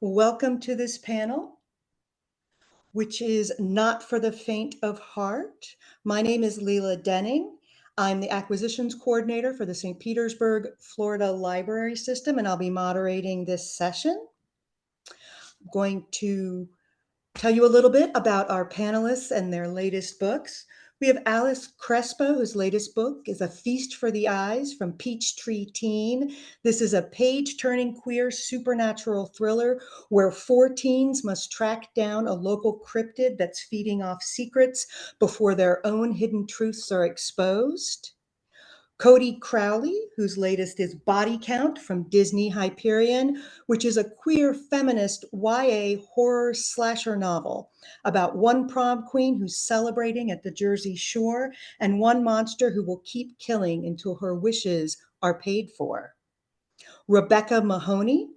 Welcome to this panel, which is not for the faint of heart. My name is Lila Denning. I'm the acquisitions coordinator for the St. Petersburg, Florida Library System, and I'll be moderating this session. I'm going to tell you a little bit about our panelists and their latest books. We have Alice Crespo, whose latest book is A Feast for the Eyes from Peachtree Teen. This is a page-turning queer supernatural thriller where four teens must track down a local cryptid that's feeding off secrets before their own hidden truths are exposed. Codie Crowley, whose latest is Body Count from Disney Hyperion, which is a queer feminist YA horror slasher novel about one prom queen who's celebrating at the Jersey Shore and one monster who will keep killing until her wishes are paid for. Rebecca Mahoney,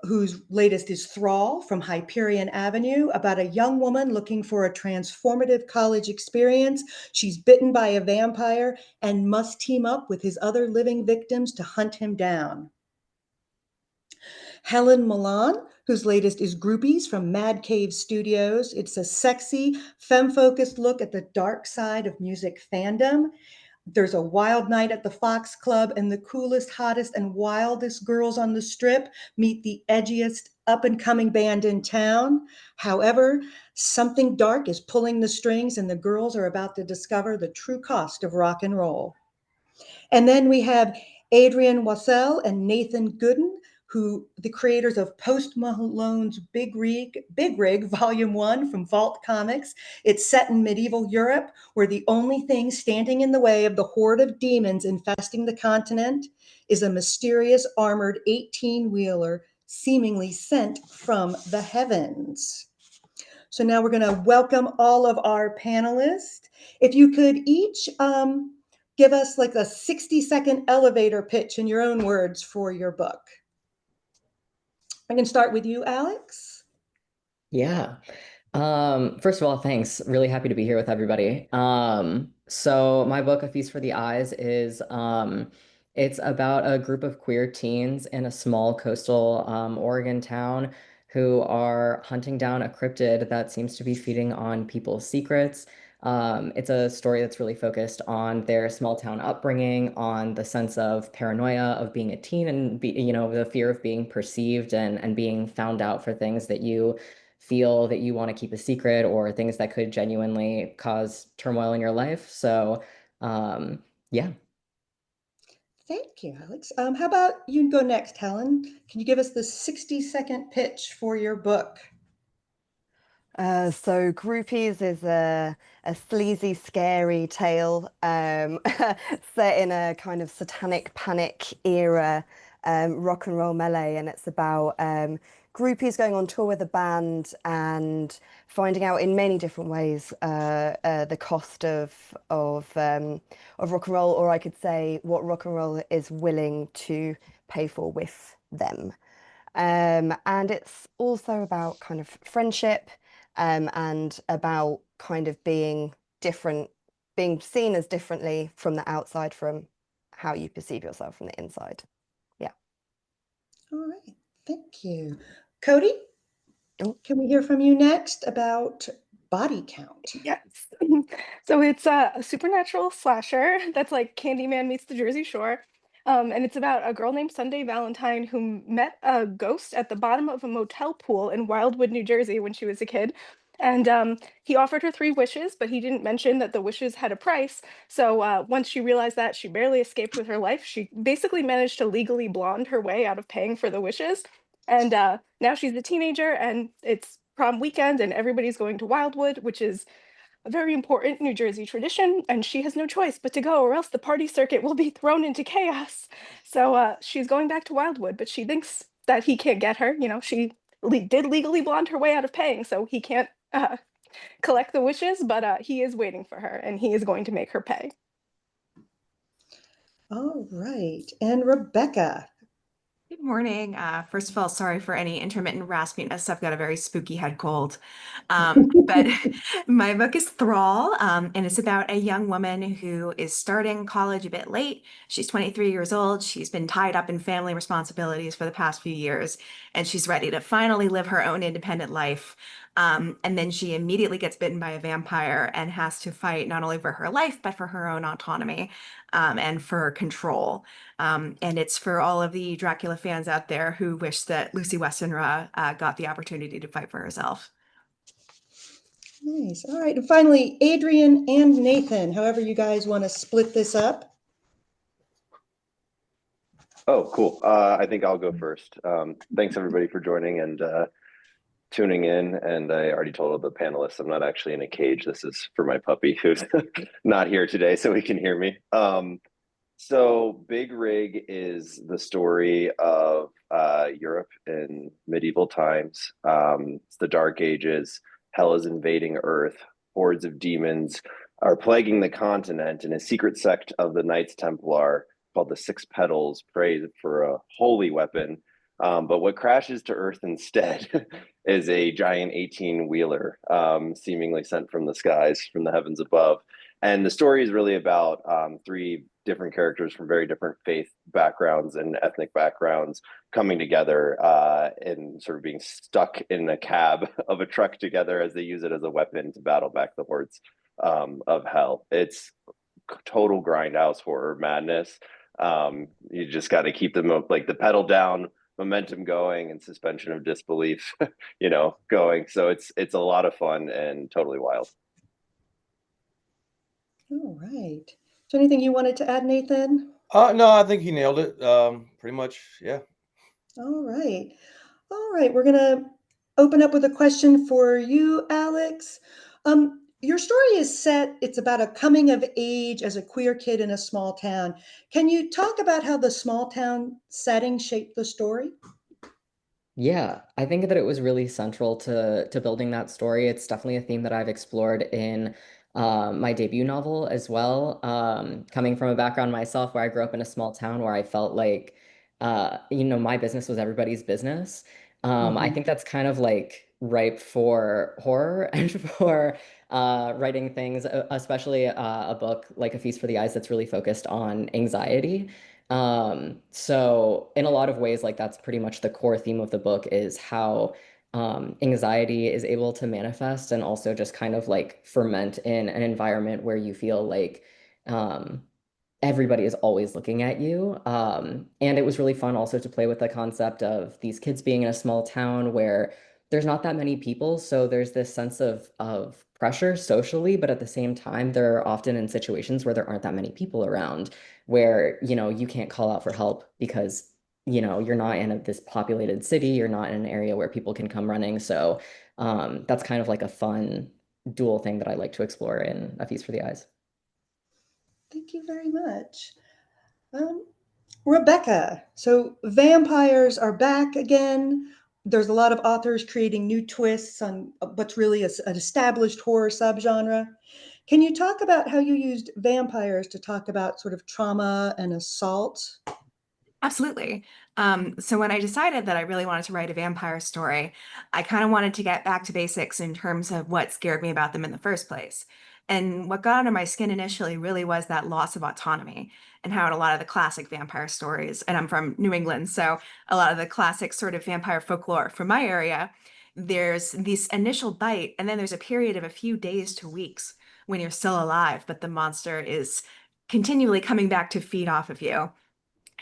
whose latest is Thrall from Hyperion Avenue, about a young woman looking for a transformative college experience. She's bitten by a vampire and must team up with his other living victims to hunt him down. Helen Malone, whose latest is Groupies from Mad Cave Studios. It's a sexy, femme-focused look at the dark side of music fandom. There's a wild night at the Fox Club, and the coolest, hottest, and wildest girls on the strip meet the edgiest up-and-coming band in town. However, something dark is pulling the strings, and the girls are about to discover the true cost of rock and roll. And then we have Adrian Wassel and Nathan Gooden, who the creators of Post Malone's Big Rig Volume 1 from Vault Comics. It's set in medieval Europe, where the only thing standing in the way of the horde of demons infesting the continent is a mysterious armored 18-wheeler seemingly sent from the heavens. So now we're going to welcome all of our panelists. If you could each give us like a 60-second elevator pitch in your own words for your book. I can start with you, Alex. Yeah. First of all, thanks. Really happy to be here with everybody. So my book, A Feast for the Eyes, is it's about a group of queer teens in a small coastal Oregon town who are hunting down a cryptid that seems to be feeding on people's secrets. It's a story that's really focused on their small town upbringing, on the sense of paranoia of being a teen and the fear of being perceived and being found out for things that you feel that you want to keep a secret or things that could genuinely cause turmoil in your life. So, yeah. Thank you, Alex. How about you go next, Helen? Can you give us the 60-second pitch for your book? So Groupies is a sleazy, scary tale set in a kind of satanic panic era rock and roll melee, and it's about groupies going on tour with a band and finding out in many different ways the cost of rock and roll, or I could say what rock and roll is willing to pay for with them. And it's also about kind of friendship and about kind of being different, being seen as differently from the outside from how you perceive yourself from the inside. Yeah. All right, thank you. Codie, Oh. can we hear from you next about Body Count? Yes. So it's a supernatural slasher that's like Candyman meets the Jersey Shore. And it's about a girl named Sunday Valentine who met a ghost at the bottom of a motel pool in Wildwood, New Jersey when she was a kid. And he offered her three wishes, but he didn't mention that the wishes had a price. So once she realized that, she barely escaped with her life. She basically managed to legally blonde her way out of paying for the wishes. And now she's a teenager and it's prom weekend and everybody's going to Wildwood, which is a very important New Jersey tradition, and she has no choice but to go, or else the party circuit will be thrown into chaos. So she's going back to Wildwood, but she thinks that he can't get her. You know, she did legally blonde her way out of paying, so he can't collect the wishes, but he is waiting for her, and he is going to make her pay. All right, and Rebecca. Good morning. First of all, sorry for any intermittent raspiness. I've got a very spooky head cold. But my book is Thrall, and it's about a young woman who is starting college a bit late. She's 23 years old. She's been tied up in family responsibilities for the past few years, and she's ready to finally live her own independent life. And then she immediately gets bitten by a vampire and has to fight not only for her life, but for her own autonomy, and for control. And it's for all of the Dracula fans out there who wish that Lucy Westenra got the opportunity to fight for herself. Nice. All right. And finally, Adrian and Nathan, however you guys want to split this up. Oh, cool. I think I'll go first. Thanks everybody for joining and tuning in. And I already told the panelists I'm not actually in a cage. This is for my puppy who's not here today, so he can hear me. So Big Rig is the story of Europe in medieval times. It's the Dark Ages. Hell is invading Earth. Hordes of demons are plaguing the continent, and a secret sect of the Knights Templar called the Six Petals prays for a holy weapon. But what crashes to Earth instead is a giant 18-wheeler, seemingly sent from the skies, from the heavens above. And the story is really about three different characters from very different faith backgrounds and ethnic backgrounds coming together and sort of being stuck in a cab of a truck together as they use it as a weapon to battle back the hordes of hell. It's total grindhouse horror madness. You just got to keep the pedal down, momentum going, and suspension of disbelief, going. So it's a lot of fun and totally wild. All right. Is there anything you wanted to add, Nathan? No, I think he nailed it. Pretty much, yeah. All right. All right. We're going to open up with a question for you, Alex. Your story is set, it's about a coming of age as a queer kid in a small town. Can you talk about how the small town setting shaped the story? Yeah, I think that it was really central to building that story. It's definitely a theme that I've explored in my debut novel as well. Coming from a background myself where I grew up in a small town where I felt like my business was everybody's business. I think that's kind of like ripe for horror and for writing things, especially a book like A Feast for the Eyes that's really focused on anxiety. So in a lot of ways, like that's pretty much the core theme of the book is how anxiety is able to manifest and also just kind of like ferment in an environment where you feel like um, everybody is always looking at you. And it was really fun also to play with the concept of these kids being in a small town where there's not that many people. So there's this sense of pressure socially, but at the same time, they're often in situations where there aren't that many people around, where, you can't call out for help because, you're not in this populated city, you're not in an area where people can come running. So that's kind of like a fun dual thing that I like to explore in A Feast for the Eyes. Thank you very much. Rebecca, so vampires are back again. There's a lot of authors creating new twists on what's really an established horror subgenre. Can you talk about how you used vampires to talk about sort of trauma and assault? Absolutely. So when I decided that I really wanted to write a vampire story, I kind of wanted to get back to basics in terms of what scared me about them in the first place. And what got under my skin initially really was that loss of autonomy and how in a lot of the classic vampire stories, and I'm from New England, so a lot of the classic sort of vampire folklore from my area, there's this initial bite, and then there's a period of a few days to weeks when you're still alive, but the monster is continually coming back to feed off of you.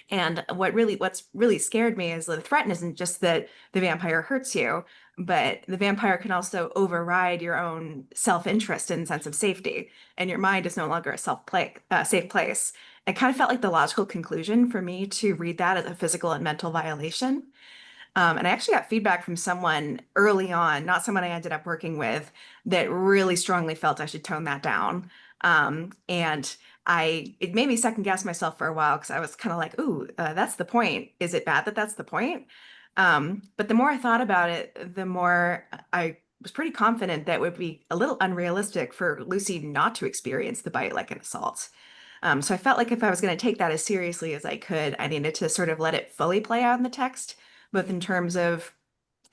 And what's really scared me is the threat isn't just that the vampire hurts you, but the vampire can also override your own self-interest and sense of safety, and your mind is no longer a safe place. It kind of felt like the logical conclusion for me to read that as a physical and mental violation. And I actually got feedback from someone early on, not someone I ended up working with, that really strongly felt I should tone that down. And it made me second guess myself for a while because I was kind of like, ooh, that's the point. Is it bad that that's the point? But the more I thought about it, the more I was pretty confident that it would be a little unrealistic for Lucy not to experience the bite like an assault. So I felt like if I was going to take that as seriously as I could, I needed to sort of let it fully play out in the text, both in terms of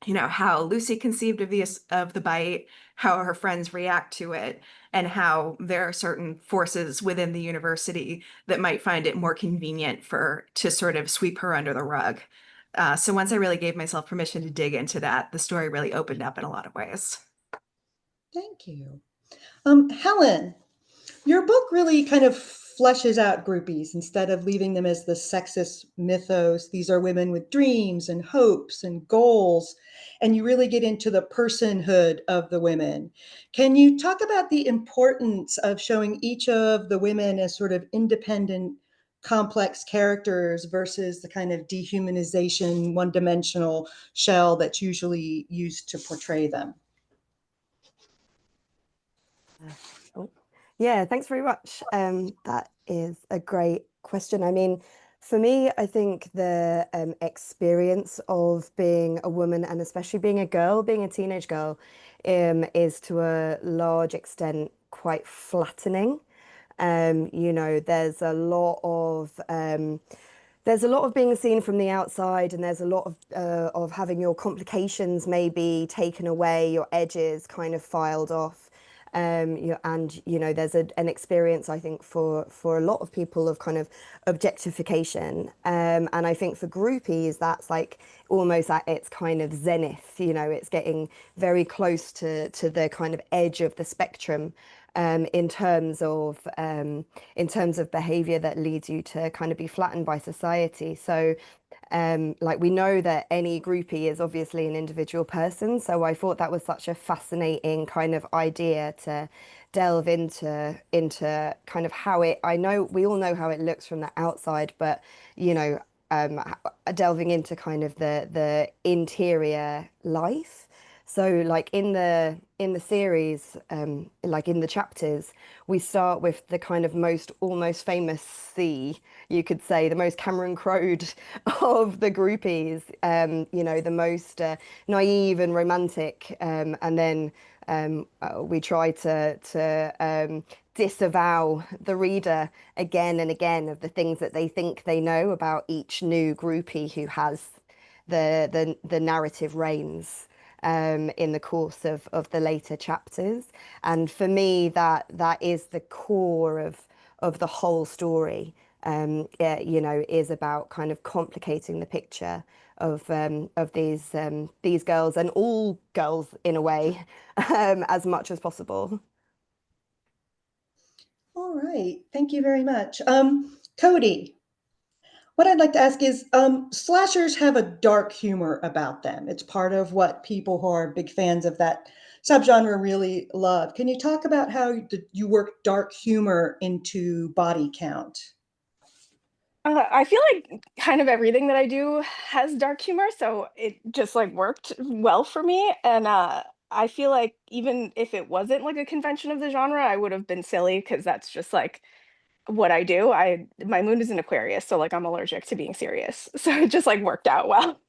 how Lucy conceived of the bite, how her friends react to it, and how there are certain forces within the university that might find it more convenient to sort of sweep her under the rug. So once I really gave myself permission to dig into that, the story really opened up in a lot of ways. Thank you. Helen, your book really kind of fleshes out groupies instead of leaving them as the sexist mythos. These are women with dreams and hopes and goals, and you really get into the personhood of the women. Can you talk about the importance of showing each of the women as sort of independent, complex characters versus the kind of dehumanization, one-dimensional shell that's usually used to portray them? Yeah, thanks very much. That is a great question. I mean, for me, I think the experience of being a woman and especially being a girl, being a teenage girl, is to a large extent quite flattening. There's a lot of being seen from the outside, and there's a lot of having your complications maybe taken away, your edges kind of filed off. There's an experience, I think, for a lot of people of kind of objectification. And I think for groupies, that's like almost at its kind of zenith. It's getting very close to the kind of edge of the spectrum. In terms of behavior that leads you to kind of be flattened by society. So we know that any groupie is obviously an individual person. So I thought that was such a fascinating kind of idea to delve into kind of how we all know how it looks from the outside, but delving into kind of the interior life. So like in the series, like in the chapters, we start with the kind of almost famous you could say, the most Cameron Crow'd of the groupies, the most naive and romantic. And then we try to disavow the reader again and again of the things that they think they know about each new groupie who has the narrative reins in the course of the later chapters. And for me, that is the core of the whole story. Is about kind of complicating the picture of these girls, and all girls in a way, as much as possible. All right, thank you very much. Codie, what I'd like to ask is, slashers have a dark humor about them. It's part of what people who are big fans of that subgenre really love. Can you talk about how you work dark humor into body count? I feel like kind of everything that I do has dark humor, so it just like worked well for me. And I feel like even if it wasn't like a convention of the genre, I would have been silly because that's just like what I do. My moon is in Aquarius, so like I'm allergic to being serious. So it just like worked out well.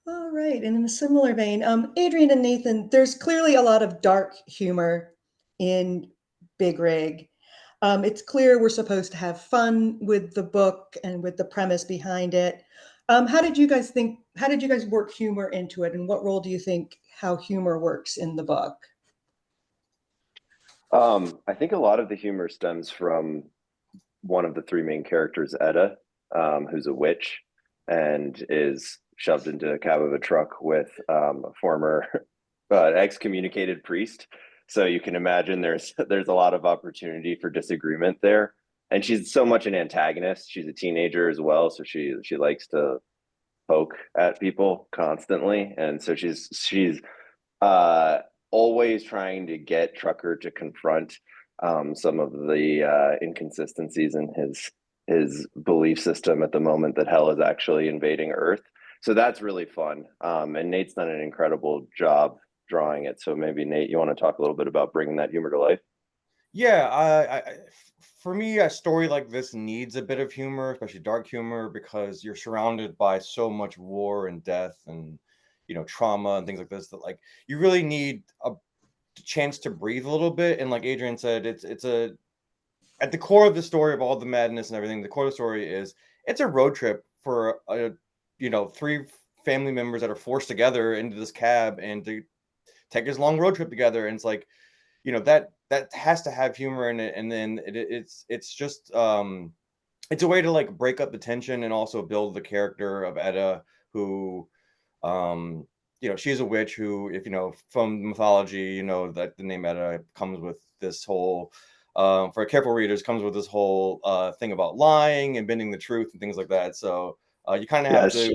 All right, and in a similar vein, Adrian and Nathan, there's clearly a lot of dark humor in Big Rig. It's clear we're supposed to have fun with the book and with the premise behind it. How did you guys work humor into it, and what role do you think how humor works in the book? I think a lot of the humor stems from one of the three main characters, Etta, who's a witch and is shoved into a cab of a truck with a former excommunicated priest. So you can imagine there's a lot of opportunity for disagreement there. And she's so much an antagonist. She's a teenager as well, so she likes to poke at people constantly, and so she's always trying to get Trucker to confront some of the inconsistencies in his belief system at the moment that hell is actually invading Earth. So that's really fun. And Nate's done an incredible job drawing it. So maybe Nate, you want to talk a little bit about bringing that humor to life? Yeah, for me, a story like this needs a bit of humor, especially dark humor, because you're surrounded by so much war and death and trauma and things like this that like you really need chance to breathe a little bit. And like Adrian said, it's a at the core of the story of all the madness and everything, the core of the story is it's a road trip for three family members that are forced together into this cab and to take this long road trip together. And it's like, that has to have humor in it. And then it's just it's a way to like break up the tension and also build the character of Edda, who she's a witch who, if from mythology, that the name Edda comes with this whole for careful readers, comes with this whole thing about lying and bending the truth and things like that. So you kind of have to,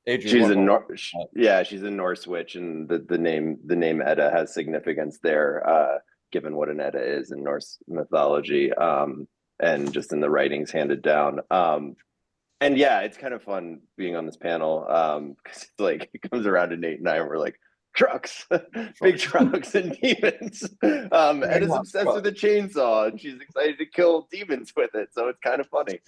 Adrian. She's a Norse witch, and the name Edda has significance there, given what an Edda is in Norse mythology, and just in the writings handed down. And yeah, it's kind of fun being on this panel, because it's like it comes around to Nate and I, and we're like, trucks, big trucks and demons. Edda's obsessed with a chainsaw, and she's excited to kill demons with it. So it's kind of funny.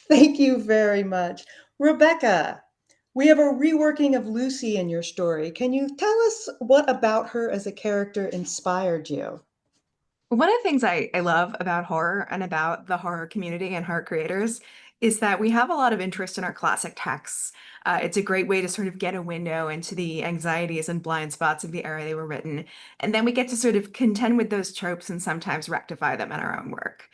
Thank you very much. Rebecca, we have a reworking of Lucy in your story. Can you tell us what about her as a character inspired you? One of the things I love about horror and about the horror community and horror creators is that we have a lot of interest in our classic texts. It's a great way to sort of get a window into the anxieties and blind spots of the era they were written. And then we get to sort of contend with those tropes and sometimes rectify them in our own work.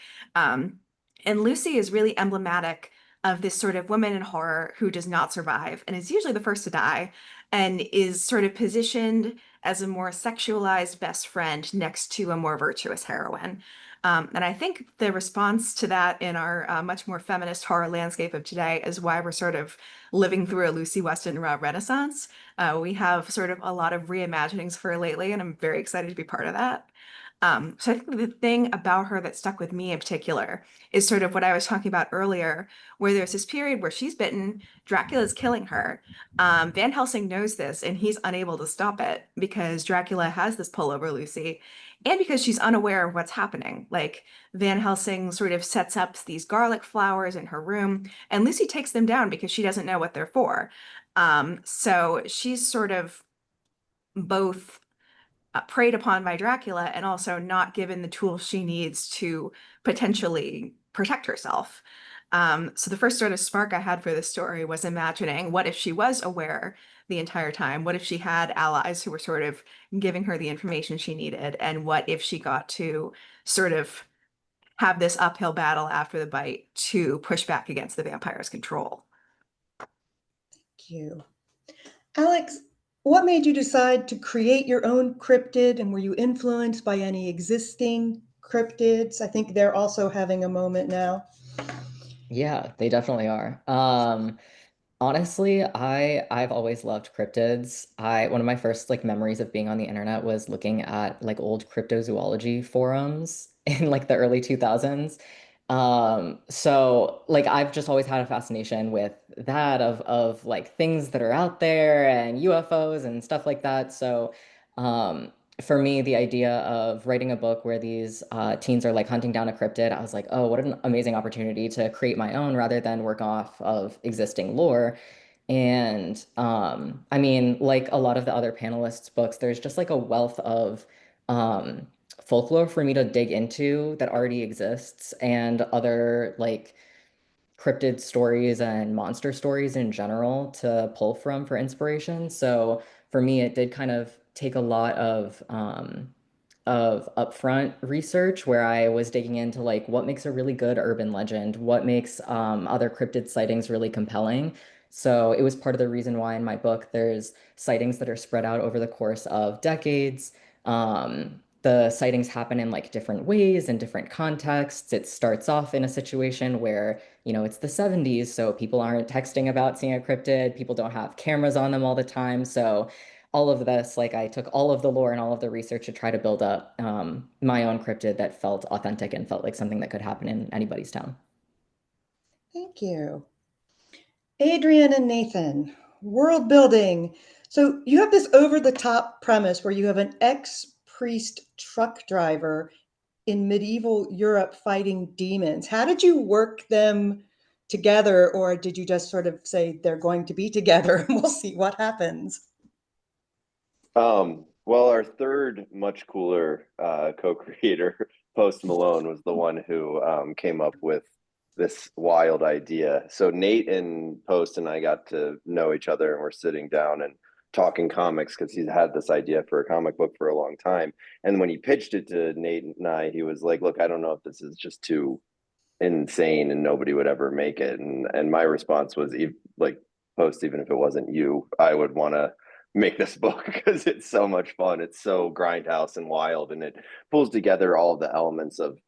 And Lucy is really emblematic of this sort of woman in horror who does not survive and is usually the first to die and is sort of positioned as a more sexualized best friend next to a more virtuous heroine. And I think the response to that in our much more feminist horror landscape of today is why we're sort of living through a Lucy Weston renaissance. We have sort of a lot of reimaginings for her lately, and I'm very excited to be part of that. So I think the thing about her that stuck with me in particular is sort of what I was talking about earlier, where there's this period where she's bitten, Dracula's killing her. Van Helsing knows this, and he's unable to stop it because Dracula has this pull over Lucy, and because she's unaware of what's happening. Like, Van Helsing sort of sets up these garlic flowers in her room, and Lucy takes them down because she doesn't know what they're for. So she's sort of both preyed upon by Dracula and also not given the tools she needs to potentially protect herself. So the first sort of spark I had for this story was imagining, what if she was aware the entire time? What if she had allies who were sort of giving her the information she needed? And what if she got to sort of have this uphill battle after the bite to push back against the vampire's control? Thank you. Alex, what made you decide to create your own cryptid, and were you influenced by any existing cryptids? I think they're also having a moment now. Yeah, they definitely are. Honestly, I've always loved cryptids. One of my first like memories of being on the internet was looking at like old cryptozoology forums in like the early 2000s. So like I've just always had a fascination with that of like things that are out there and UFOs and stuff like that. So for me, the idea of writing a book where these teens are like hunting down a cryptid, I was like, oh, what an amazing opportunity to create my own rather than work off of existing lore. And I mean, like a lot of the other panelists' books, there's just like a wealth of folklore for me to dig into that already exists, and other like cryptid stories and monster stories in general to pull from for inspiration. So for me, it did kind of take a lot of upfront research where I was digging into like what makes a really good urban legend, what makes other cryptid sightings really compelling. So it was part of the reason why in my book there's sightings that are spread out over the course of decades. The sightings happen in like different ways and different contexts. It starts off in a situation where, it's the 70s, so people aren't texting about seeing a cryptid. People don't have cameras on them all the time. So all of this, like I took all of the lore and all of the research to try to build up my own cryptid that felt authentic and felt like something that could happen in anybody's town. Thank you. Adrian and Nathan, world building. So you have this over-the-top premise where you have an ex-priest truck driver in medieval Europe fighting demons. How did you work them together, or did you just sort of say they're going to be together and we'll see what happens? Well, our third much cooler co-creator, Post Malone, was the one who came up with this wild idea. So Nate and Post and I got to know each other, and we're sitting down and talking comics because he's had this idea for a comic book for a long time. And when he pitched it to Nate and I, he was like, "Look, I don't know if this is just too insane and nobody would ever make it." And my response was, like, Post, even if it wasn't you, I would want to make this book because it's so much fun. It's so grindhouse and wild, and it pulls together all of the elements of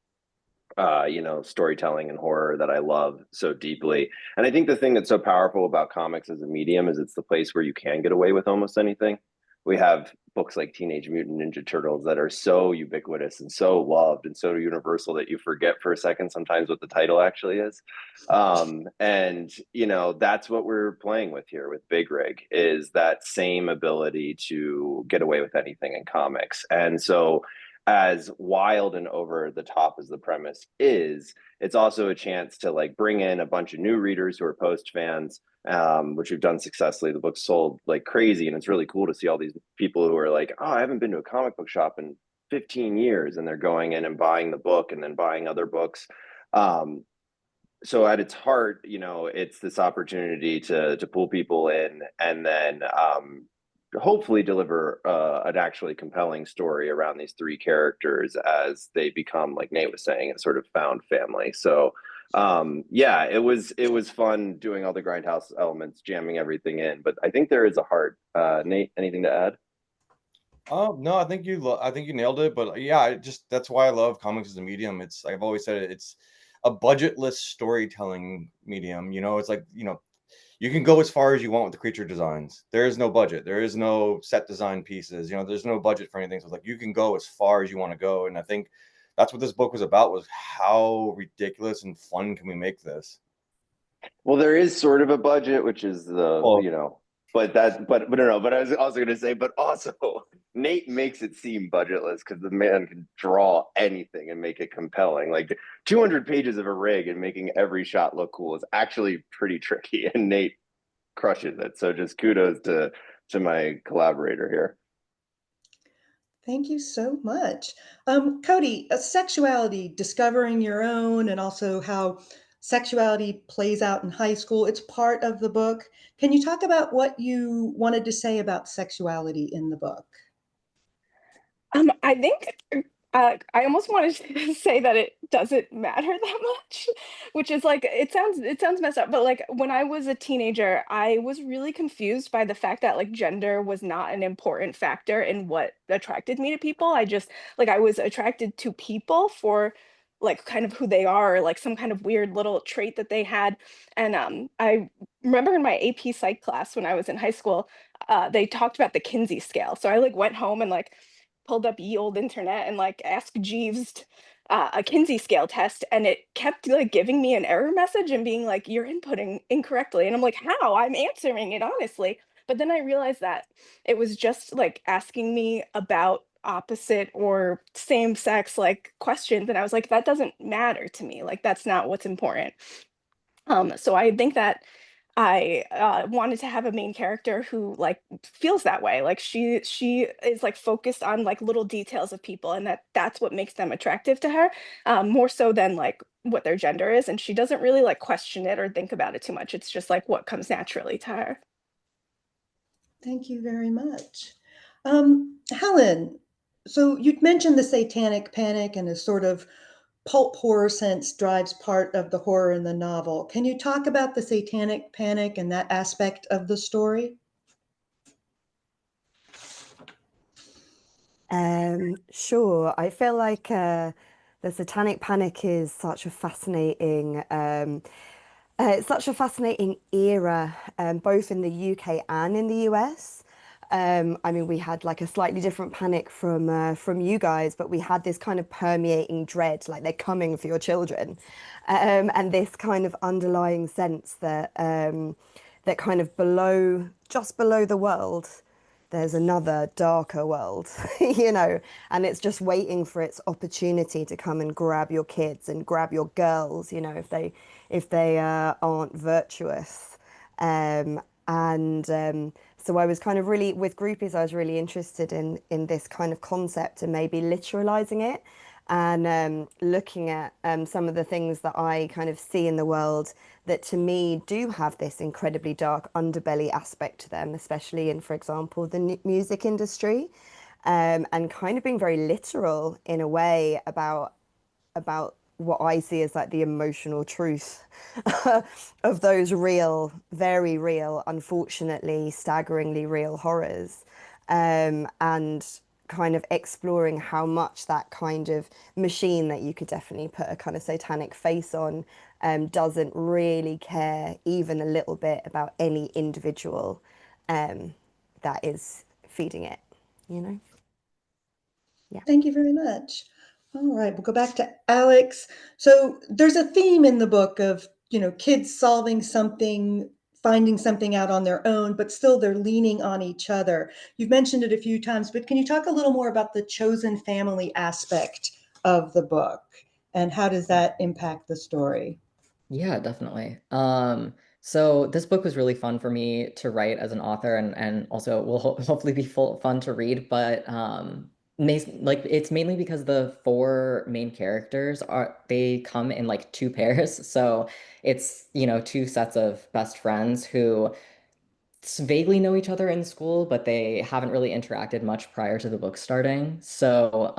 storytelling and horror that I love so deeply. And I think the thing that's so powerful about comics as a medium is it's the place where you can get away with almost anything. We have books like Teenage Mutant Ninja Turtles that are so ubiquitous and so loved and so universal that you forget for a second sometimes what the title actually is. And that's what we're playing with here with Big Rig, is that same ability to get away with anything in comics. And so as wild and over the top as the premise is, it's also a chance to like bring in a bunch of new readers who are Post fans, which we've done successfully. The book sold like crazy, and it's really cool to see all these people who are like, "Oh, I haven't been to a comic book shop in 15 years," and they're going in and buying the book and then buying other books. So at its heart, it's this opportunity to pull people in and then hopefully deliver an actually compelling story around these three characters as they become, like Nate was saying, a sort of found family. So it was fun doing all the grindhouse elements, jamming everything in, but I think there is a heart. Nate, anything to add? Oh no, I think you nailed it. But yeah, that's why I love comics as a medium. I've always said it's a budgetless storytelling medium. It's like, you can go as far as you want with the creature designs. There is no budget. There is no set design pieces. There's no budget for anything. So it's like you can go as far as you want to go. And I think that's what this book was about, was how ridiculous and fun can we make this? Well, there is sort of a budget, which is Well, but no. But I was also going to say, but also Nate makes it seem budgetless because the man can draw anything and make it compelling. Like 200 pages of a rig and making every shot look cool is actually pretty tricky, and Nate crushes it. So just kudos to my collaborator here. Thank you so much. Codie, sexuality, discovering your own, and also how sexuality plays out in high school. It's part of the book. Can you talk about what you wanted to say about sexuality in the book? I think I almost wanted to say that it doesn't matter that much, which is like it sounds messed up, but like when I was a teenager, I was really confused by the fact that like gender was not an important factor in what attracted me to people. I was attracted to people for like kind of who they are, or like some kind of weird little trait that they had. And I remember in my AP Psych class when I was in high school, they talked about the Kinsey scale. So I like went home and like pulled up ye old internet and like asked Jeeves a Kinsey scale test, and it kept like giving me an error message and being like, "You're inputting incorrectly." And I'm like, "How? I'm answering it honestly." But then I realized that it was just like asking me about opposite or same sex like questions, and I was like, that doesn't matter to me. Like that's not what's important. So I think that I wanted to have a main character who like feels that way. Like she is like focused on like little details of people, and that's what makes them attractive to her, more so than like what their gender is. And she doesn't really like question it or think about it too much. It's just like what comes naturally to her. Thank you very much. Helen, so you'd mentioned the satanic panic and a sort of pulp horror sense drives part of the horror in the novel. Can you talk about the satanic panic and that aspect of the story? Sure. I feel like the Satanic Panic is such a fascinating it's such a fascinating era, both in the UK and in the US. I mean, we had like a slightly different panic from you guys, but we had this kind of permeating dread, like they're coming for your children, and this kind of underlying sense that that kind of just below the world, there's another darker world, and it's just waiting for its opportunity to come and grab your kids and grab your girls, if they aren't virtuous. And So I was kind of really, with Groupies, I was really interested in this kind of concept and maybe literalizing it, and looking at some of the things that I kind of see in the world that to me do have this incredibly dark underbelly aspect to them, especially in, for example, the music industry, and kind of being very literal in a way about what I see as like the emotional truth of those real, very real, unfortunately, staggeringly real horrors, and kind of exploring how much that kind of machine that you could definitely put a kind of satanic face on, doesn't really care even a little bit about any individual that is feeding it, you know? Thank you very much. All right, we'll go back to Alex. So there's a theme in the book of, kids solving something, finding something out on their own, but still they're leaning on each other. You've mentioned it a few times, but can you talk a little more about the chosen family aspect of the book and how does that impact the story? Yeah, definitely. So this book was really fun for me to write as an author, and also will hopefully be fun to read. But like it's mainly because the four main characters they come in like two pairs. So it's two sets of best friends who vaguely know each other in school, but they haven't really interacted much prior to the book starting. So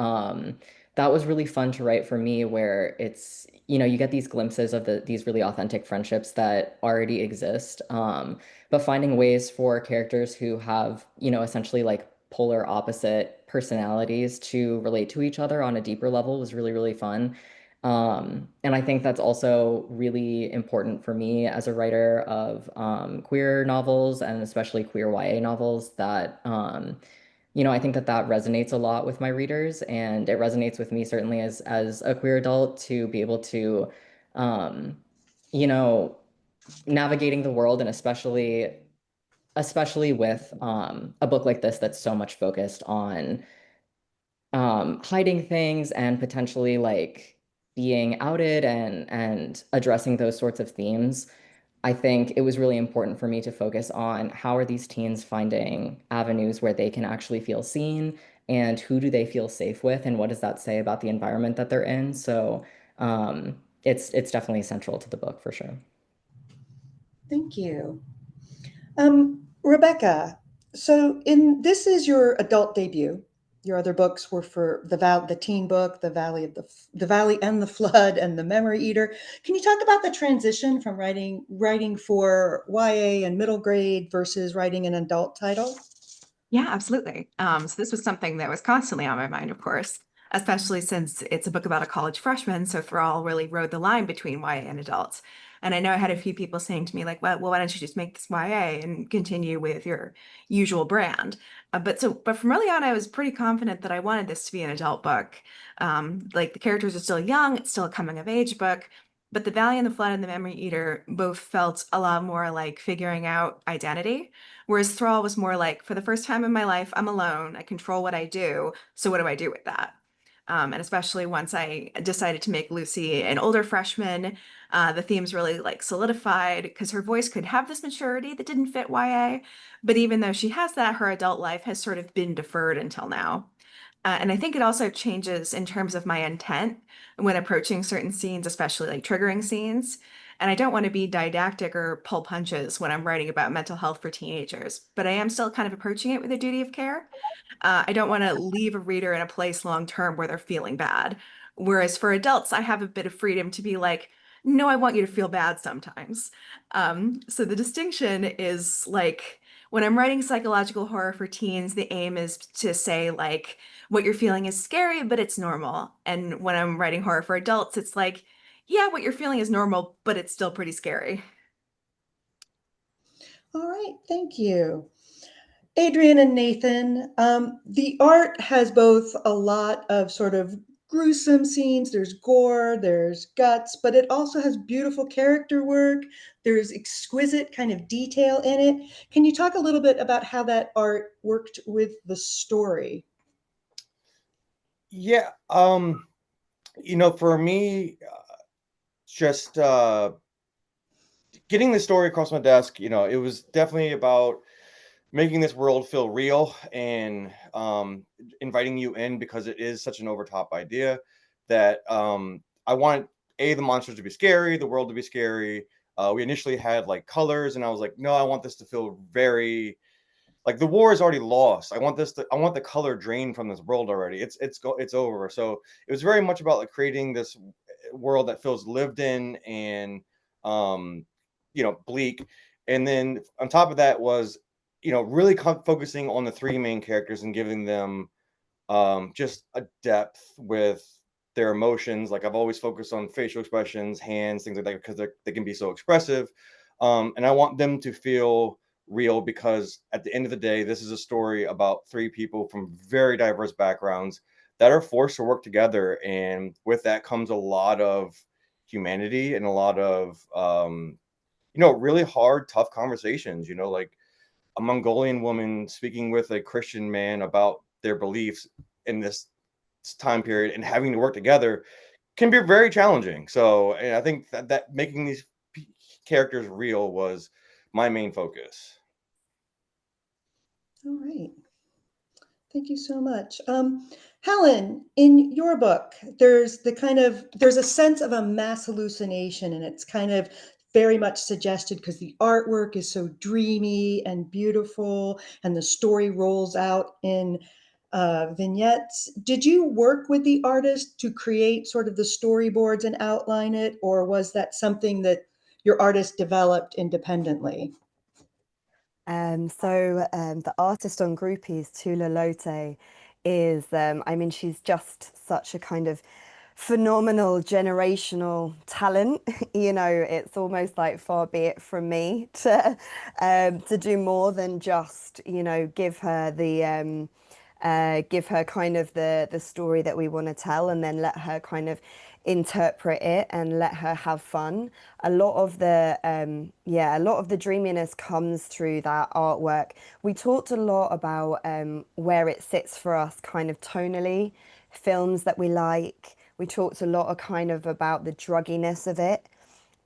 that was really fun to write for me, where it's, you get these glimpses of these really authentic friendships that already exist. But finding ways for characters who have, essentially like polar opposite personalities to relate to each other on a deeper level was really, really fun. And I think that's also really important for me as a writer of queer novels, and especially queer YA novels, that I think that resonates a lot with my readers, and it resonates with me certainly as a queer adult to be able to, um, you know, navigating the world, and especially with a book like this that's so much focused on hiding things and potentially like being outed and addressing those sorts of themes. I think it was really important for me to focus on how are these teens finding avenues where they can actually feel seen, and who do they feel safe with, and what does that say about the environment that they're in. So it's definitely central to the book for sure. Thank you. Rebecca, so this is your adult debut. Your other books were for the teen book, the Valley and the Flood, and the Memory Eater. Can you talk about the transition from writing for YA and middle grade versus writing an adult title? Yeah, absolutely. So this was something that was constantly on my mind, of course, especially since it's a book about a college freshman. So Thrall really rode the line between YA and adults. And I know I had a few people saying to me like, well, why don't you just make this YA and continue with your usual brand? But from early on, I was pretty confident that I wanted this to be an adult book. Like the characters are still young, it's still a coming of age book. But The Valley and the Flood and The Memory Eater both felt a lot more like figuring out identity. Whereas Thrall was more like, for the first time in my life, I'm alone. I control what I do. So what do I do with that? And especially once I decided to make Lucy an older freshman, the themes really like solidified because her voice could have this maturity that didn't fit YA. But even though she has that, her adult life has sort of been deferred until now. And I think it also changes in terms of my intent when approaching certain scenes, especially like triggering scenes. And I don't want to be didactic or pull punches when I'm writing about mental health for teenagers, but I am still kind of approaching it with a duty of care. I don't want to leave a reader in a place long term where they're feeling bad. Whereas for adults, I have a bit of freedom to be like, no, I want you to feel bad sometimes. So the distinction is like when I'm writing psychological horror for teens, the aim is to say like what you're feeling is scary, but it's normal. And when I'm writing horror for adults, it's like, yeah, what you're feeling is normal, but it's still pretty scary. All right, thank you. Adrian and Nathan, the art has both a lot of sort of gruesome scenes, there's gore, there's guts, but it also has beautiful character work. There's exquisite kind of detail in it. Can you talk a little bit about how that art worked with the story? Yeah, for me, just getting the story across my desk, it was definitely about making this world feel real and inviting you in, because it is such an overtop idea that I want the monsters to be scary, the world to be scary. We initially had like colors, and I was like, no, I want this to feel very like the war is already lost. I want the color drained from this world already. It's over. So it was very much about like creating this world that feels lived in and bleak. And then on top of that was really focusing on the three main characters and giving them just a depth with their emotions. Like I've always focused on facial expressions, hands, things like that, because they can be so expressive. And I want them to feel real, because at the end of the day, this is a story about three people from very diverse backgrounds that are forced to work together. And with that comes a lot of humanity and a lot of, really hard, tough conversations, like a Mongolian woman speaking with a Christian man about their beliefs in this time period and having to work together can be very challenging. So, and I think that making these characters real was my main focus. All right. Thank you so much. Helen, in your book, there's a sense of a mass hallucination, and it's kind of very much suggested because the artwork is so dreamy and beautiful, and the story rolls out in vignettes. Did you work with the artist to create sort of the storyboards and outline it, or was that something that your artist developed independently? The artist on Groupies, Tula Lote, is, she's just such a kind of phenomenal generational talent. It's almost like far be it from me to do more than just, give her kind of the story that we want to tell, and then let her kind of interpret it and let her have fun. A lot of the dreaminess comes through that artwork. We talked a lot about where it sits for us kind of tonally, films that we like. We talked a lot about the drugginess of it.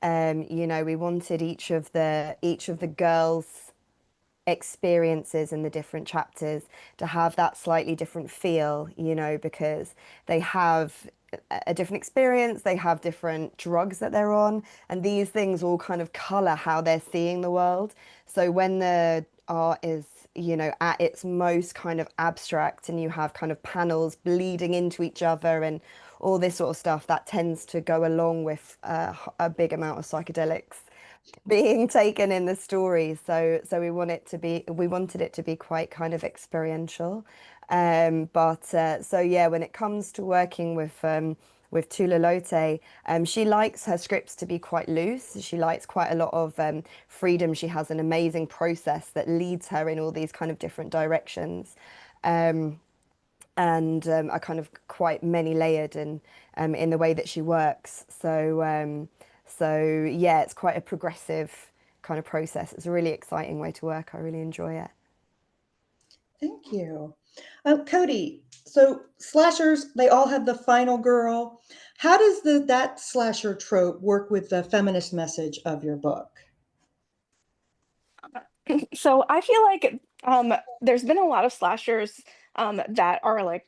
We wanted each of the girls' experiences in the different chapters to have that slightly different feel, because they have a different experience, they have different drugs that they're on, and these things all kind of color how they're seeing the world. So when the art is, at its most kind of abstract, and you have kind of panels bleeding into each other and all this sort of stuff, that tends to go along with a big amount of psychedelics being taken in the story. So we wanted it to be quite kind of experiential. When it comes to working with Tula Lote, she likes her scripts to be quite loose. She likes quite a lot of freedom. She has an amazing process that leads her in all these kind of different directions. Are kind of quite many layered in the way that she works. It's quite a progressive kind of process. It's a really exciting way to work. I really enjoy it. Thank you. Codie, so slashers, they all have the final girl. How does that slasher trope work with the feminist message of your book? So I feel like there's been a lot of slashers that are like,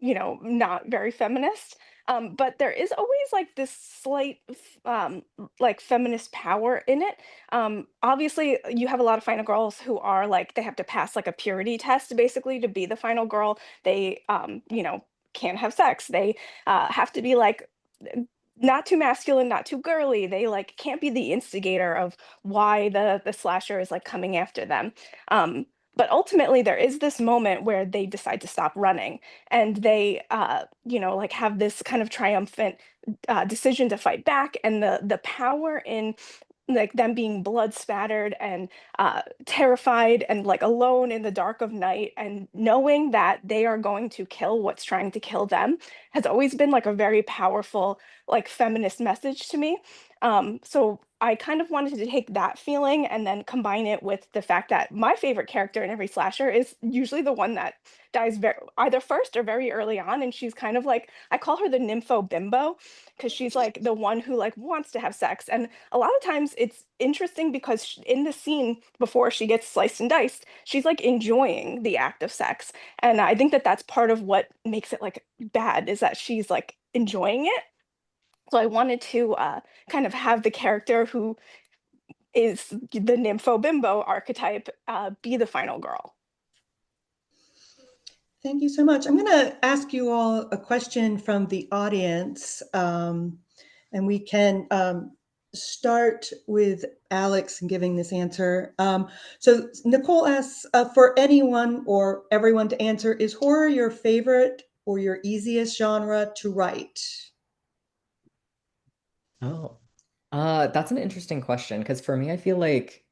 not very feminist. But there is always like this slight like feminist power in it. Obviously, you have a lot of final girls who are like they have to pass like a purity test basically to be the final girl. They can't have sex. They have to be like not too masculine, not too girly. They like can't be the instigator of why the slasher is like coming after them. But ultimately, there is this moment where they decide to stop running, and they, like have this kind of triumphant decision to fight back, and the power in like them being blood spattered and terrified and like alone in the dark of night and knowing that they are going to kill what's trying to kill them has always been like a very powerful like feminist message to me. So I kind of wanted to take that feeling and then combine it with the fact that my favorite character in every slasher is usually the one that dies either first or very early on, and she's kind of like, I call her the nympho bimbo, because she's like the one who like wants to have sex. And a lot of times it's interesting because in the scene before she gets sliced and diced, she's like enjoying the act of sex, and I think that that's part of what makes it like bad, is that she's like enjoying it. So I wanted to kind of have the character who is the nympho bimbo archetype be the final girl. Thank you so much. I'm going to ask you all a question from the audience, and we can start with Alex in giving this answer. So Nicole asks for anyone or everyone to answer, is horror your favorite or your easiest genre to write? Oh, that's an interesting question because for me, I feel like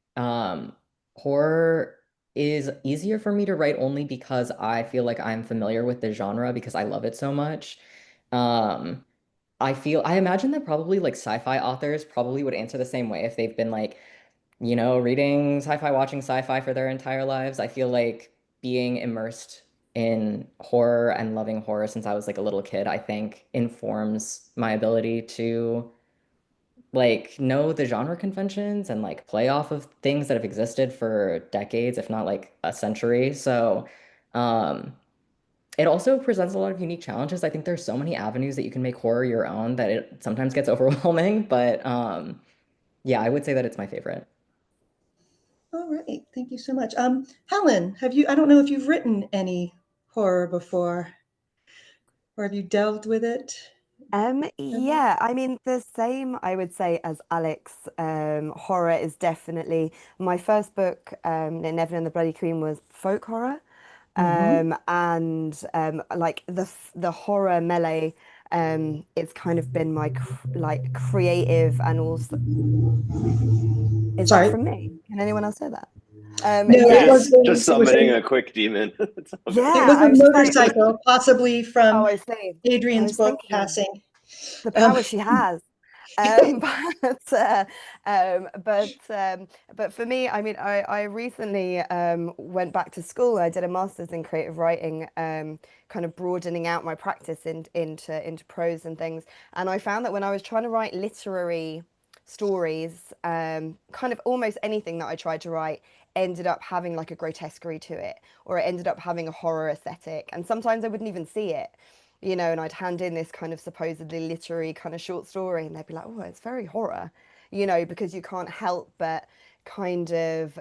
horror is easier for me to write only because I feel like I'm familiar with the genre because I love it so much. Um, I imagine that probably like sci-fi authors probably would answer the same way if they've been like, reading sci-fi, watching sci-fi for their entire lives. I feel like being immersed in horror and loving horror since I was like a little kid, I think informs my ability to like know the genre conventions and like play off of things that have existed for decades, if not like a century. So, um, it also presents a lot of unique challenges. I think there's so many avenues that you can make horror your own that it sometimes gets overwhelming, but yeah, I would say that it's my favorite. All right, thank you so much. Helen, I don't know if you've written any horror before, or have you delved with it? Yeah, I mean, the same, I would say, as Alex. Horror is definitely my first book, Never and the Bloody Queen, was folk horror. And like the horror melee, it's kind of been my like creative and also is that Sorry. from me? Can anyone else hear that? No, it Yeah, was Just it was summoning a a quick demon. It's all good. yeah, it was I a was just like, motorcycle, possibly oh, from I see. I Adrian's was book thinking passing. the Um, power she has. Um, but uh, um, but but for me, I mean, I recently went back to school. I did a master's in creative writing, kind of broadening out my practice into prose and things. And I found that when I was trying to write literary stories, kind of almost anything that I tried to write ended up having like a grotesquerie to it, or it ended up having a horror aesthetic. And sometimes I wouldn't even see it, and I'd hand in this kind of supposedly literary kind of short story and they'd be like, oh, it's very horror, because you can't help but kind of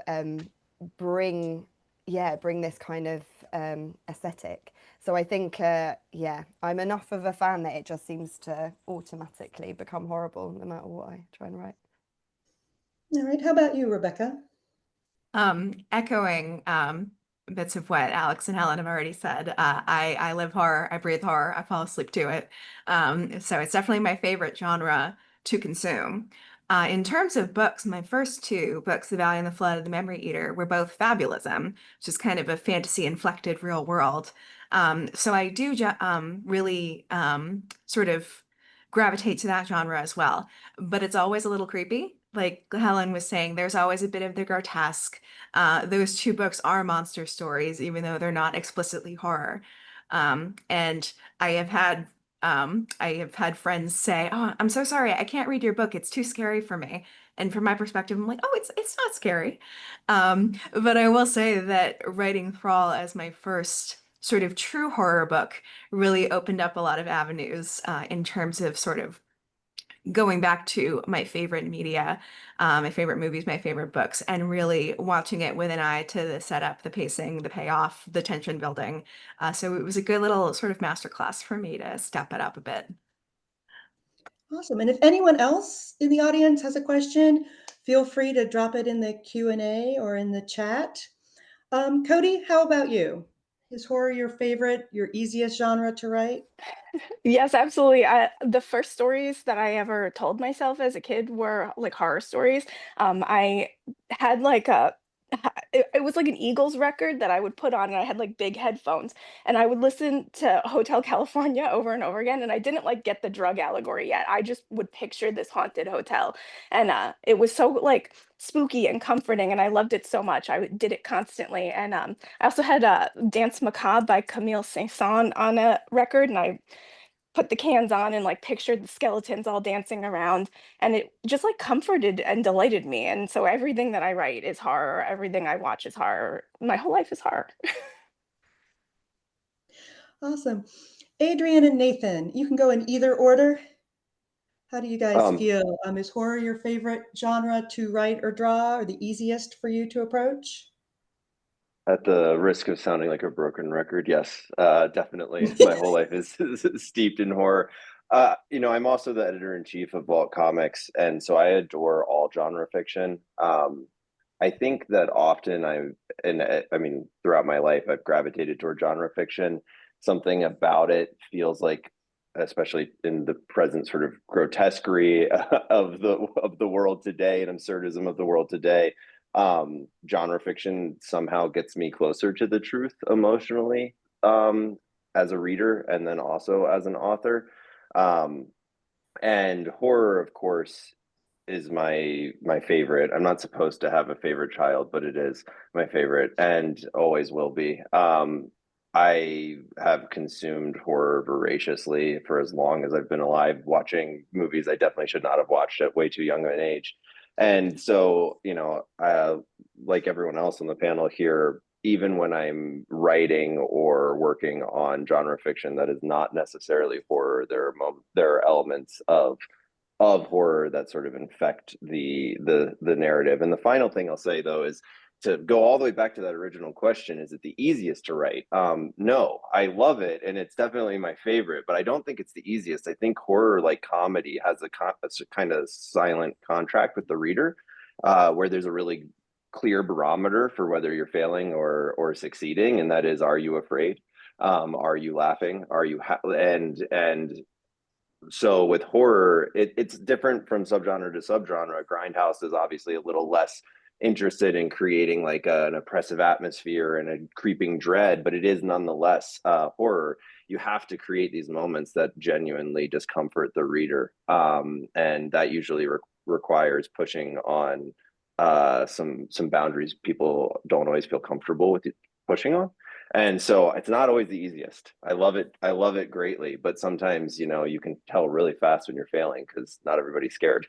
bring, bring this kind of aesthetic. So I think, yeah, I'm enough of a fan that it just seems to automatically become horrible no matter what I try and write. all right, how about you, Rebecca? Echoing bits of what Alex and Helen have already said. I live horror, I breathe horror, I fall asleep to it. So it's definitely my favorite genre to consume. In terms of books, my first two books, The Valley and the Flood and The Memory Eater, were both fabulism, which is kind of a fantasy inflected real world. So I do really sort of gravitate to that genre as well, but it's always a little creepy. Like Helen was saying, there's always a bit of the grotesque. Those two books are monster stories, even though they're not explicitly horror. And I have had friends say, "Oh, I'm so sorry, I can't read your book. It's too scary for me." And from my perspective, I'm like, "Oh, it's not scary." But I will say that writing Thrall as my first sort of true horror book really opened up a lot of avenues in terms of sort of going back to my favorite media, my favorite movies, my favorite books, and really watching it with an eye to the setup, the pacing, the payoff, the tension building. So it was a good little sort of masterclass for me to step it up a bit. Awesome. And if anyone else in the audience has a question, feel free to drop it in the Q&A or in the chat. Codie, how about you? Is horror your favorite, your easiest genre to write? Yes, absolutely. The first stories that I ever told myself as a kid were like horror stories. I had like a it was like an Eagles record that I would put on, and I had like big headphones, and I would listen to Hotel California over and over again. And I didn't like get the drug allegory yet. I just would picture this haunted hotel, and it was so like spooky and comforting, and I loved it so much. Did it constantly, and I also had Dance Macabre by Camille Saint-Saëns on a record, and I put the cans on and like pictured the skeletons all dancing around, and it just like comforted and delighted me. And so everything that I write is horror, everything I watch is horror, my whole life is horror. Awesome. Adrian and Nathan, you can go in either order. How do you guys feel? Is horror your favorite genre to write or draw, or the easiest for you to approach? At the risk of sounding like a broken record, yes, definitely. My whole life is steeped in horror. I'm also the editor-in-chief of Vault Comics, and so I adore all genre fiction. I think that often throughout my life, I've gravitated toward genre fiction. Something about it feels like, especially in the present sort of grotesquerie of the world today and absurdism of the world today, genre fiction somehow gets me closer to the truth emotionally, as a reader and then also as an author. And horror, of course, is my favorite. I'm not supposed to have a favorite child, but it is my favorite and always will be. I have consumed horror voraciously for as long as I've been alive, watching movies I definitely should not have watched at way too young of an age. And so, like everyone else on the panel here, even when I'm writing or working on genre fiction that is not necessarily horror, there are elements of horror that sort of infect the narrative. And the final thing I'll say, though, is to go all the way back to that original question: is it the easiest to write? No, I love it, and it's definitely my favorite, but I don't think it's the easiest. I think horror, like comedy, has a kind of silent contract with the reader, where there's a really clear barometer for whether you're failing or succeeding, and that is, are you afraid? Are you laughing? Are you and so with horror, it's different from subgenre to subgenre. Grindhouse is obviously a little less interested in creating like an oppressive atmosphere and a creeping dread, but it is nonetheless horror. You have to create these moments that genuinely discomfort the reader, and that usually requires pushing on some boundaries people don't always feel comfortable with pushing on. And so it's not always the easiest. I love it greatly, but sometimes, you can tell really fast when you're failing because not everybody's scared.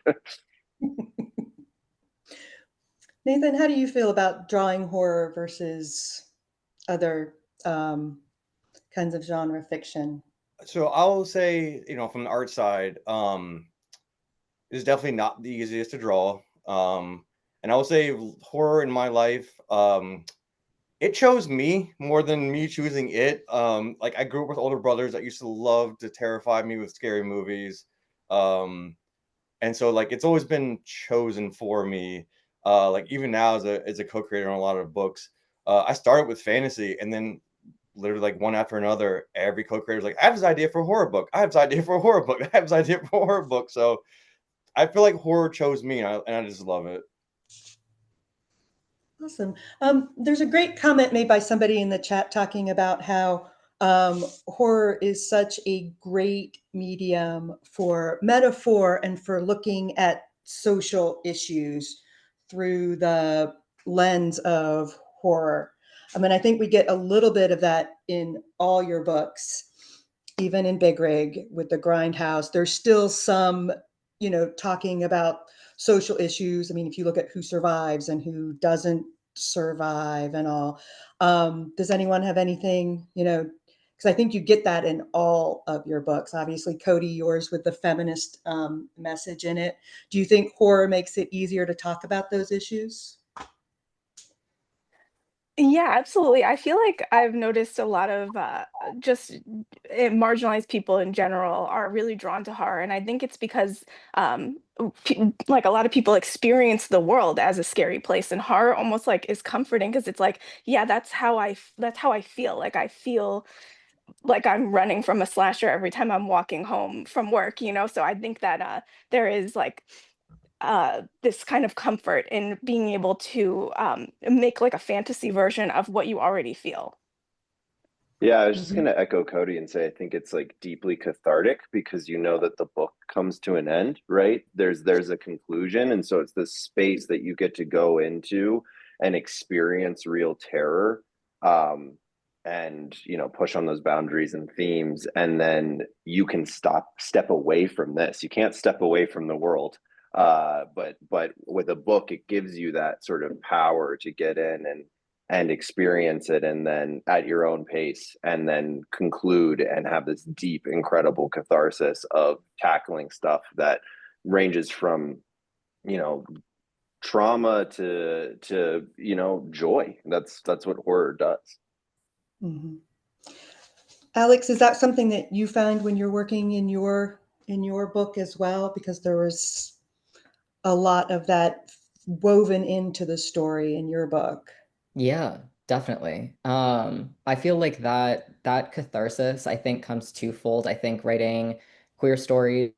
Nathan, how do you feel about drawing horror versus other kinds of genre fiction? So I'll say, from the art side, it's definitely not the easiest to draw. And I will say horror in my life, it chose me more than me choosing it. Like I grew up with older brothers that used to love to terrify me with scary movies. And so like it's always been chosen for me. Like even now as a co-creator on a lot of books, I started with fantasy, and then literally like one after another, every co-creator was like, I have this idea for a horror book. I have this idea for a horror book. I have this idea for a horror book. So I feel like horror chose me, and I just love it. Awesome. There's a great comment made by somebody in the chat talking about how horror is such a great medium for metaphor and for looking at social issues through the lens of horror. I think we get a little bit of that in all your books, even in Big Rig with the Grindhouse. There's still some, talking about social issues. If you look at who survives and who doesn't survive and all, does anyone have anything, because I think you get that in all of your books. Obviously, Codie, yours with the feminist message in it. Do you think horror makes it easier to talk about those issues? Yeah, absolutely. I feel like I've noticed a lot of just marginalized people in general are really drawn to horror, and I think it's because like a lot of people experience the world as a scary place, and horror almost like is comforting because it's like, yeah, that's how I feel. Like I feel like I'm running from a slasher every time I'm walking home from work. So I think that there is like this kind of comfort in being able to make like a fantasy version of what you already feel. Yeah, I was just gonna echo Codie and say I think it's like deeply cathartic because you know that the book comes to an end, right? There's a conclusion, and so it's this space that you get to go into and experience real terror, and push on those boundaries and themes, and then you can step away from this. You can't step away from the world, but with a book, it gives you that sort of power to get in and experience it, and then at your own pace, and then conclude and have this deep, incredible catharsis of tackling stuff that ranges from trauma to joy. That's what horror does. Mm-hmm. Alex, is that something that you found when you're working in your book as well? Because there was a lot of that woven into the story in your book. Yeah, definitely. I feel like that catharsis, I think, comes twofold. I think writing queer stories,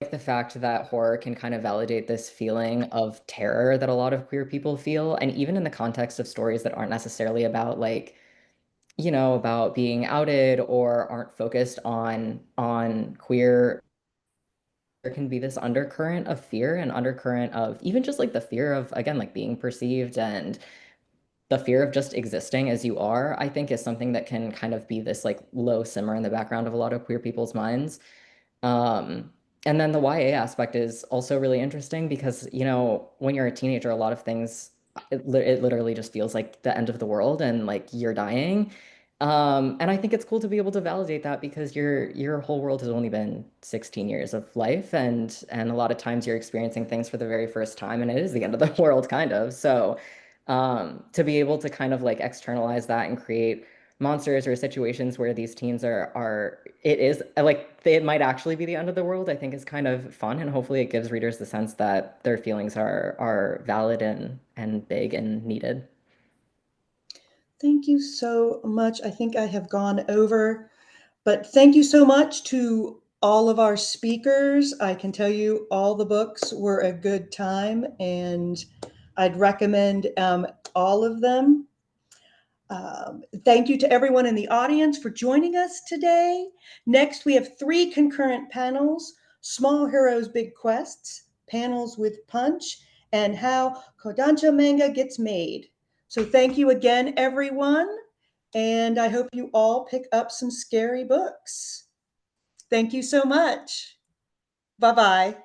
like the fact that horror can kind of validate this feeling of terror that a lot of queer people feel, and even in the context of stories that aren't necessarily about like, about being outed or aren't focused on queer, there can be this undercurrent of fear and undercurrent of even just like the fear of, again, like being perceived, and the fear of just existing as you are, I think, is something that can kind of be this like low simmer in the background of a lot of queer people's minds. Um, and then the YA aspect is also really interesting because, when you're a teenager, a lot of things, it literally just feels like the end of the world and like you're dying. And I think it's cool to be able to validate that because your whole world has only been 16 years of life, and a lot of times you're experiencing things for the very first time, and it is the end of the world, kind of. So, to be able to kind of like externalize that and create monsters or situations where these teens are it is like it might actually be the end of the world, I think is kind of fun, and hopefully it gives readers the sense that their feelings are valid and big and needed. Thank you so much. I think I have gone over, but thank you so much to all of our speakers. I can tell you all the books were a good time, and I'd recommend all of them. Thank you to everyone in the audience for joining us today. Next, we have 3 concurrent panels: Small Heroes, Big Quests, Panels with Punch, and How Kodansha Manga Gets Made. So thank you again, everyone, and I hope you all pick up some scary books. Thank you so much. Bye-bye.